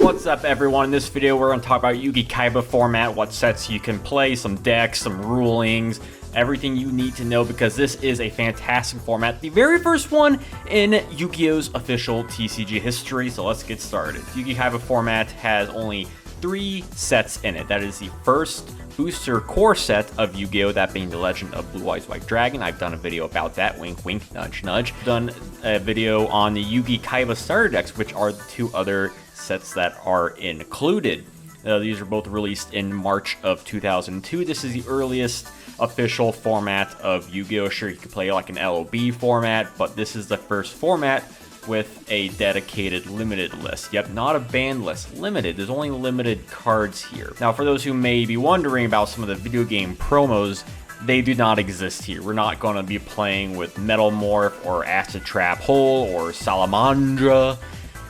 What's up everyone, in this video we're going to talk about Yugi-Kaiba format, what sets you can play, some decks, some rulings, everything you need to know because this is a fantastic format. The very first one in Yu-Gi-Oh's official TCG history, so let's get started. Yugi-Kaiba format has only 3 sets in it. That is the first booster core set of Yu-Gi-Oh, that being the Legend of Blue Eyes White Dragon. I've done a video about that, wink wink, nudge nudge. I've done a video on the Yugi-Kaiba starter decks, which are the 2 other sets that are included. These are both released in March of 2002. This is the earliest official format of Yu-Gi-Oh! Sure, you could play like an LOB format, but this is the first format with a dedicated limited list. Yep, not a banned list, limited. There's only limited cards here. Now, for those who may be wondering about some of the video game promos, they do not exist here. We're not going to be playing with Metal Morph or Acid Trap Hole or Salamandra.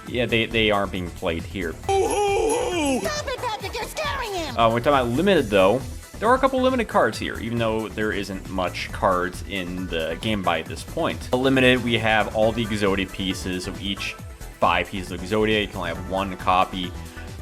Yeah, they aren't being played here. Stop it, Patrick, you're scaring him! When we're talking about limited, though, there are a couple limited cards here, even though there isn't much cards in the game by this point. Limited, we have all the Exodia pieces, so each 5 pieces of Exodia, you can only have 1 copy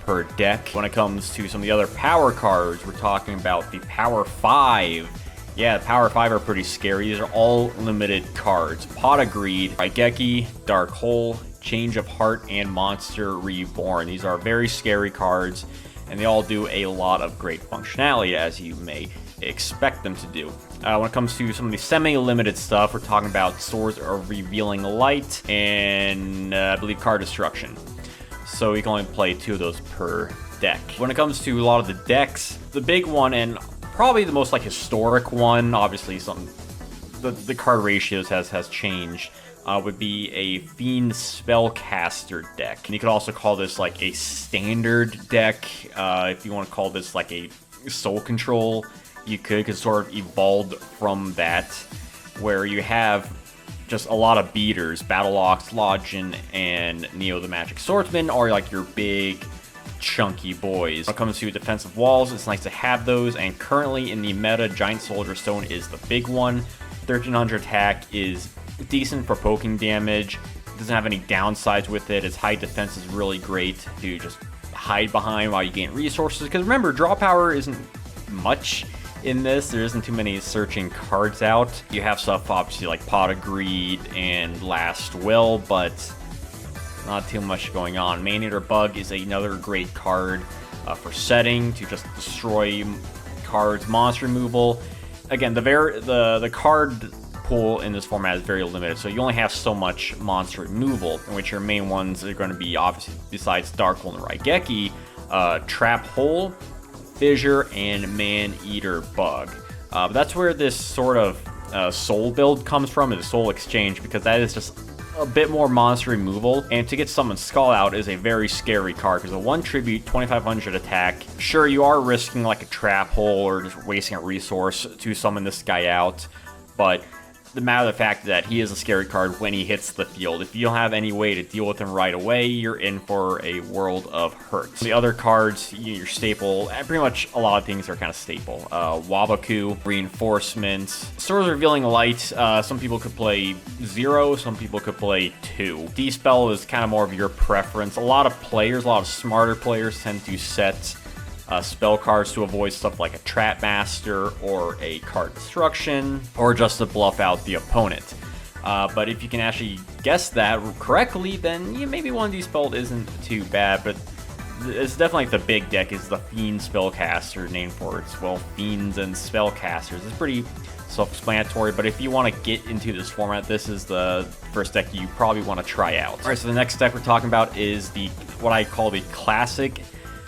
per deck. When it comes to some of the other power cards, we're talking about the Power 5. Yeah, the Power 5 are pretty scary. These are all limited cards. Pot of Greed, Raigeki, Dark Hole, Change of Heart, and Monster Reborn. These are very scary cards, and they all do a lot of great functionality, as you may expect them to do. When it comes to some of the semi-limited stuff, we're talking about Swords of Revealing Light and I believe Card Destruction. So you can only play 2 of those per deck. When it comes to a lot of the decks, the big one and probably the most like historic one, obviously the card ratios has changed, would be a Fiend Spellcaster deck. And you could also call this like a standard deck. If you want to call this like a Soul Control, you could sort of evolved from that, where you have just a lot of beaters. Battle Ox, Login, and Neo the Magic Swordsman are like your big chunky boys. When it comes to defensive walls, it's nice to have those, and currently in the meta, Giant Soldier Stone is the big one. 1300 attack is decent for poking damage. It doesn't have any downsides with it. Its high defense is really great to just hide behind while you gain resources, because remember, draw power isn't much in this. There isn't too many searching cards out. You have stuff obviously like Pot of Greed and Last Will, but not too much going on. Man-Eater Bug is another great card for setting to just destroy cards. Monster removal. Again, the card pool in this format is very limited, so you only have so much monster removal, in which your main ones are going to be, obviously, besides Dark Hole and Raigeki, Trap Hole, Fissure, and Man-Eater Bug. But that's where this sort of soul build comes from, is Soul Exchange, because that is just a bit more monster removal, and to get Summon Skull out is a very scary card, because a 1 tribute, 2500 attack. Sure, you are risking like a Trap Hole or just wasting a resource to summon this guy out, but the matter of the fact that he is a scary card when he hits the field. If you don't have any way to deal with him right away, you're in for a world of hurt. The other cards, your staple, pretty much a lot of things are kind of staple. Wabaku, Reinforcements, Swords of Revealing Light. Some people could play 0, some people could play 2. Dispel is kind of more of your preference. A lot of smarter players tend to set spell cards to avoid stuff like a Trap Master or a Card Destruction, or just to bluff out the opponent. But if you can actually guess that correctly, then maybe one of these spells isn't too bad. But it's definitely like the big deck is the Fiend Spellcaster, named for its, well, Fiends and Spellcasters. It's pretty self-explanatory, but if you want to get into this format, this is the first deck you probably want to try out. Alright, so the next deck we're talking about is what I call the Classic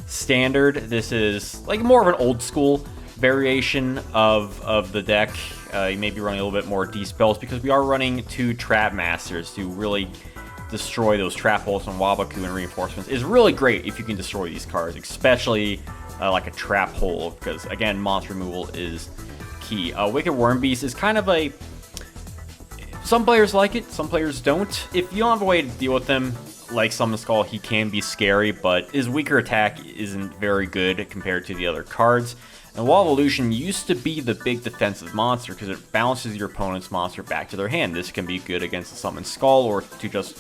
Standard. This is like more of an old school variation of the deck. You may be running a little bit more D-spells, because we are running 2 Trap Masters to really destroy those Trap Holes, and Wabaku and Reinforcements is really great if you can destroy these cards, especially like a Trap Hole, because again, monster removal is key. Wicked Worm Beast is kind of a... Some players like it, some players don't. If you don't have a way to deal with them, like Summon Skull, he can be scary, but his weaker attack isn't very good compared to the other cards. And Wall of Illusion used to be the big defensive monster because it bounces your opponent's monster back to their hand. This can be good against a Summon Skull, or to just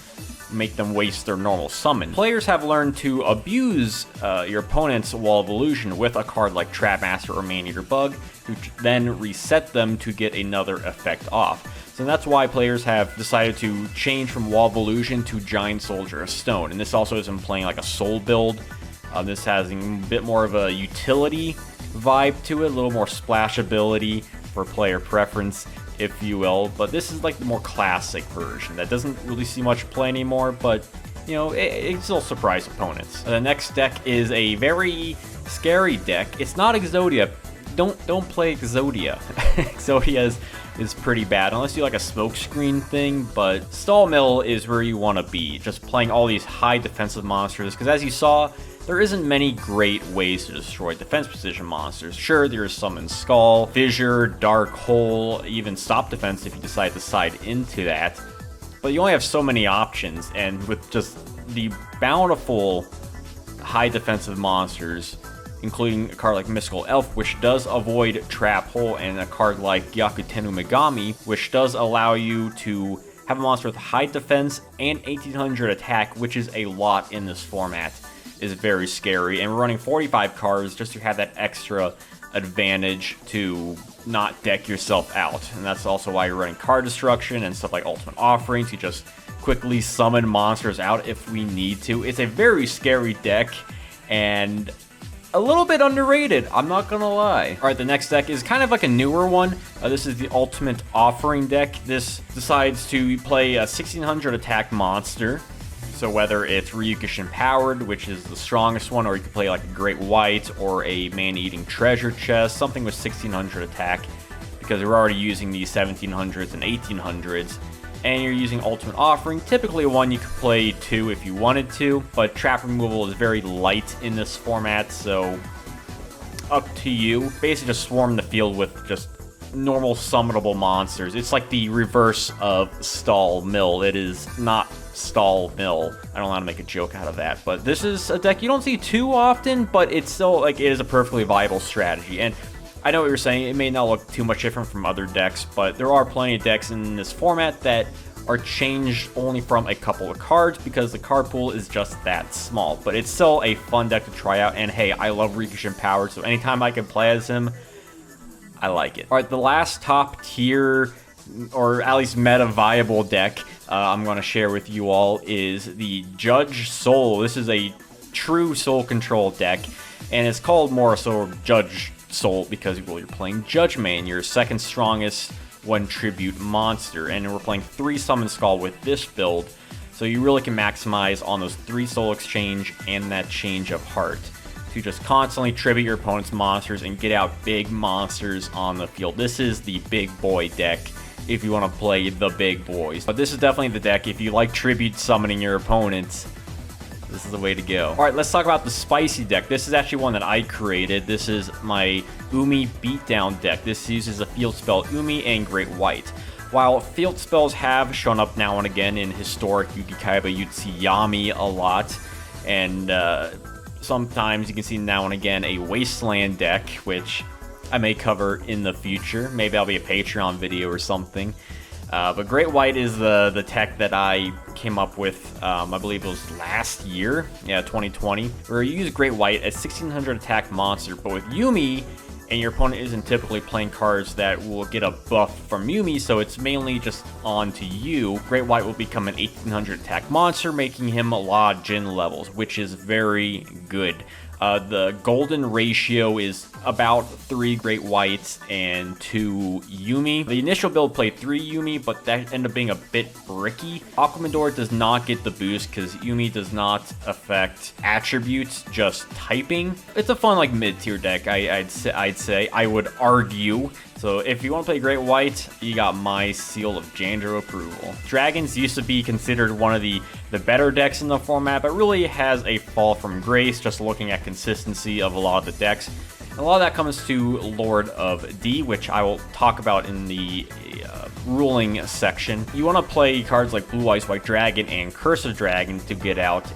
make them waste their normal summon. Players have learned to abuse your opponent's Wall of Illusion with a card like Trap Master or Man-Eater Bug, who then reset them to get another effect off. So that's why players have decided to change from Wall of Illusion to Giant Soldier of Stone. And this also isn't playing like a soul build. This has a bit more of a utility vibe to it, a little more splashability for player preference, if you will. But this is like the more classic version that doesn't really see much play anymore, but you know, it still surprise opponents. The next deck is a very scary deck. It's not Exodia. Don't play Exodia. Exodia is pretty bad, unless you like a smokescreen thing, but Stall Mill is where you want to be, just playing all these high defensive monsters, because as you saw, there isn't many great ways to destroy defense position monsters. Sure, there's Summon Skull, Fissure, Dark Hole, even Stop Defense if you decide to side into that, but you only have so many options, and with just the bountiful high defensive monsters, including a card like Mystical Elf, which does avoid Trap Hole, and a card like Gyakutenu Megami, which does allow you to have a monster with high defense and 1800 attack, which is a lot in this format, is very scary. And we're running 45 cards just to have that extra advantage to not deck yourself out. And that's also why you're running card destruction and stuff like Ultimate Offering to just quickly summon monsters out if we need to. It's a very scary deck, and a little bit underrated, I'm not gonna lie. Alright, the next deck is kind of like a newer one. This is the Ultimate Offering deck. This decides to play a 1600 attack monster. So whether it's Ryukushin Powered, which is the strongest one, or you could play like a Great White or a Man-Eating Treasure Chest, something with 1600 attack, because we're already using these 1700s and 1800s. And you're using Ultimate Offering, typically one you could play 2 if you wanted to, but trap removal is very light in this format, so up to you. Basically just swarm the field with just normal summonable monsters. It's like the reverse of Stall Mill. It is not Stall Mill. I don't know how to make a joke out of that, but this is a deck you don't see too often, but it's still, like, it is a perfectly viable strategy. And I know what you're saying, it may not look too much different from other decks, but there are plenty of decks in this format that are changed only from a couple of cards because the card pool is just that small. But it's still a fun deck to try out, and hey, I love Ryukushin Powered, so anytime I can play as him, I like it. Alright, the last top tier, or at least meta viable deck I'm going to share with you all is the Judge Soul. This is a true soul control deck, and it's called more so Judge Soul because, well, you're playing Judge Man, your second strongest one tribute monster, and we're playing 3 Summon Skull with this build, so you really can maximize on those 3 soul exchange and that change of heart to just constantly tribute your opponent's monsters and get out big monsters on the field. This is the big boy deck if you want to play the big boys, but this is definitely the deck if you like tribute summoning your opponents. This is the way to go. Alright, let's talk about the spicy deck. This is actually one that I created. This is my Umi Beatdown deck. This uses a field spell Umi and Great White. While field spells have shown up now and again in historic Yugi-Kaiba, you'd see Yami a lot. And sometimes you can see now and again a Wasteland deck, which I may cover in the future. Maybe I'll be a Patreon video or something. But Great White is the tech that I came up with, I believe it was last year, yeah, 2020, where you use Great White as 1600 attack monster, but with Yumi, and your opponent isn't typically playing cards that will get a buff from Yumi, so it's mainly just on to you, Great White will become an 1800 attack monster, making him a lot of Jin levels, which is very good. The golden ratio is about 3 Great Whites and 2 Yumi. The initial build played 3 Yumi, but that ended up being a bit bricky. Aquamador does not get the boost because Yumi does not affect attributes, just typing. It's a fun, like, mid-tier deck, I'd say. I would argue. So if you want to play Great White, you got my seal of Janjo approval. Dragons used to be considered one of the better decks in the format, but really has a fall from grace just looking at consistency of a lot of the decks. And a lot of that comes to Lord of D, which I will talk about in the ruling section. You want to play cards like Blue Eyes White Dragon and Curse of Dragon to get out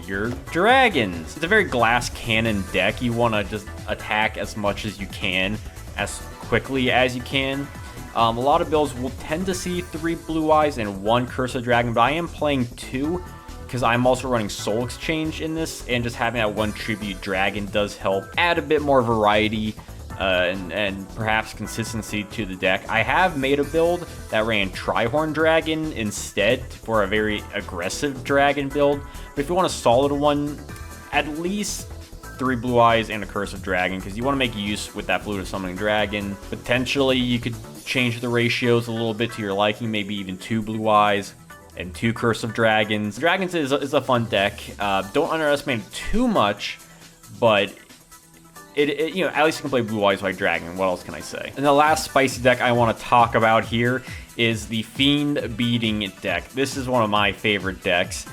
your dragons. It's a very glass cannon deck. You want to just attack as much as you can, as quickly as you can. A lot of builds will tend to see 3 Blue Eyes and 1 Curse of Dragon, but I am playing 2 because I'm also running Soul Exchange in this, and just having that 1 Tribute Dragon does help add a bit more variety and perhaps consistency to the deck. I have made a build that ran Trihorn Dragon instead for a very aggressive dragon build, but if you want a solid one, at least 3 Blue Eyes and a Curse of Dragon, because you want to make use with that blue to summoning dragon. Potentially you could change the ratios a little bit to your liking, maybe even 2 Blue Eyes and 2 Curse of Dragons. Dragons is a fun deck. Don't underestimate it too much, but it you know, at least you can play Blue Eyes White Dragon. What else can I say? And the last spicy deck I want to talk about here is the Fiend Beating deck. This is one of my favorite decks,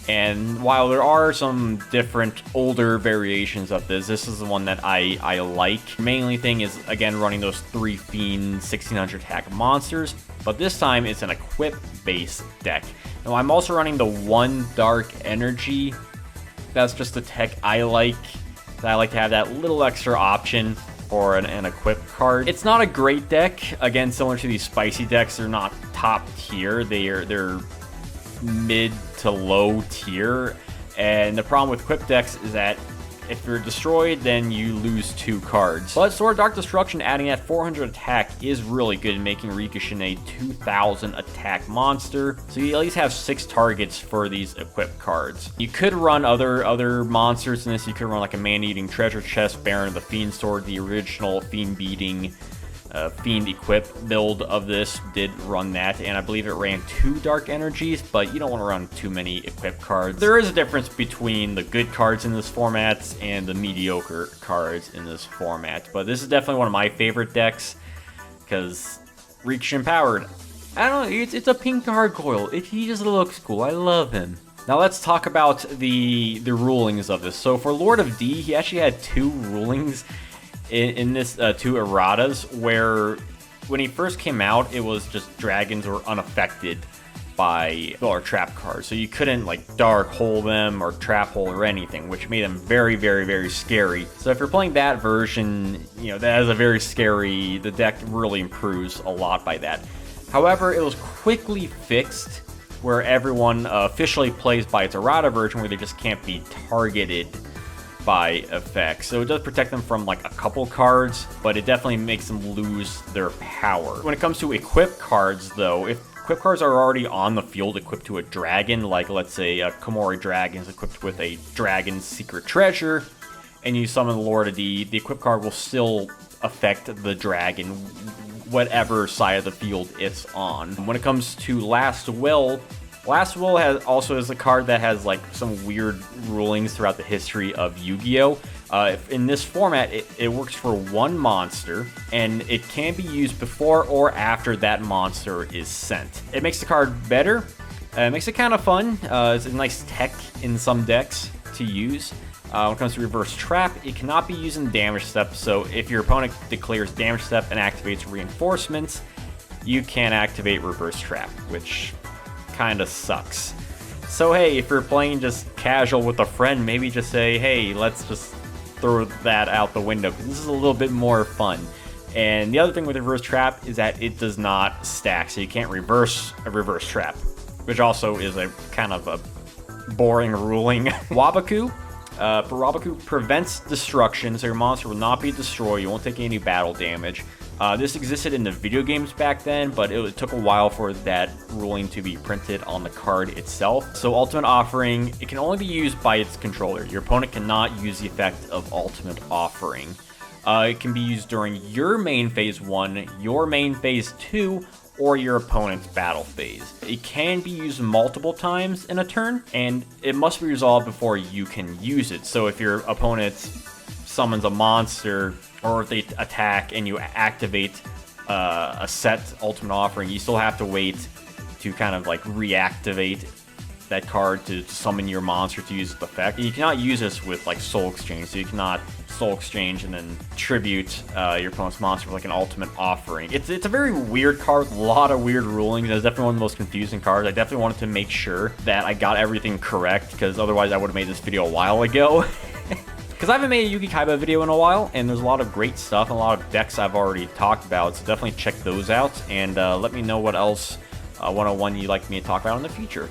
and while there are some different older variations of this is the one that I like. Mainly thing is, again, running those 3 Fiend 1600 attack monsters, but this time it's an equip-based deck. Now, I'm also running the 1 Dark Energy. That's just a tech I like. I like to have that little extra option for an equip card. It's not a great deck. Again, similar to these spicy decks, they're not top tier. They're mid to low tier. And the problem with equip decks is that if you're destroyed, then you lose 2 cards. But Sword of Dark Destruction adding that 400 attack is really good, making Rikishin a 2000 attack monster. So you at least have 6 targets for these equip cards. You could run other monsters in this. You could run like a Man-Eating Treasure Chest, Baron of the Fiend Sword. The original Fiend Beating Fiend equip build of this did run that, and I believe it ran 2 Dark Energies, but you don't want to run too many equip cards. There is a difference between the good cards in this format and the mediocre cards in this format, but this is definitely one of my favorite decks because Reach Empowered. I don't know, it's a pink gargoyle. He just looks cool. I love him. Now let's talk about the rulings of this. So for Lord of D, he actually had 2 rulings in this 2 erratas, where when he first came out, it was just dragons were unaffected by or trap cards, so you couldn't like dark hole them or trap hole or anything, which made them very, very, very scary. So if you're playing that version, you know, that is a very scary, the deck really improves a lot by that. However, it was quickly fixed where everyone officially plays by its errata version, where they just can't be targeted by effects. So it does protect them from like a couple cards, but it definitely makes them lose their power. When it comes to equip cards though, if equip cards are already on the field equipped to a dragon, like let's say a Komori Dragon is equipped with a Dragon's Secret Treasure, and you summon the Lord of D, the equip card will still affect the dragon, whatever side of the field it's on. When it comes to Last Will also is a card that has like some weird rulings throughout the history of Yu-Gi-Oh! In this format, it works for 1 monster, and it can be used before or after that monster is sent. It makes the card better, it makes it kind of fun. It's a nice tech in some decks to use. When it comes to Reverse Trap, it cannot be used in damage step, so if your opponent declares damage step and activates reinforcements, you can activate Reverse Trap, which kind of sucks. So hey, if you're playing just casual with a friend, maybe just say, hey, let's just throw that out the window, because this is a little bit more fun. And the other thing with Reverse Trap is that it does not stack, so you can't reverse a Reverse Trap, which also is a kind of a boring ruling. Wabaku. Wabaku prevents destruction, so your monster will not be destroyed, you won't take any battle damage. This existed in the video games back then, but it took a while for that ruling to be printed on the card itself. So Ultimate Offering, it can only be used by its controller. Your opponent cannot use the effect of Ultimate Offering. It can be used during your main phase 1, your main phase 2, or your opponent's battle phase. It can be used multiple times in a turn, and it must be resolved before you can use it. So if your opponent summons a monster, or if they attack and you activate a set Ultimate Offering, you still have to wait to kind of like reactivate that card to summon your monster to use its effect. You cannot use this with like Soul Exchange, so you cannot Soul Exchange and then tribute your opponent's monster with like an Ultimate Offering. It's a very weird card, a lot of weird rulings. It's definitely one of the most confusing cards. I definitely wanted to make sure that I got everything correct, because otherwise I would have made this video a while ago. because I haven't made a Yugi-Kaiba video in a while, and there's a lot of great stuff and a lot of decks I've already talked about, so definitely check those out, and let me know what else 101 you'd like me to talk about in the future.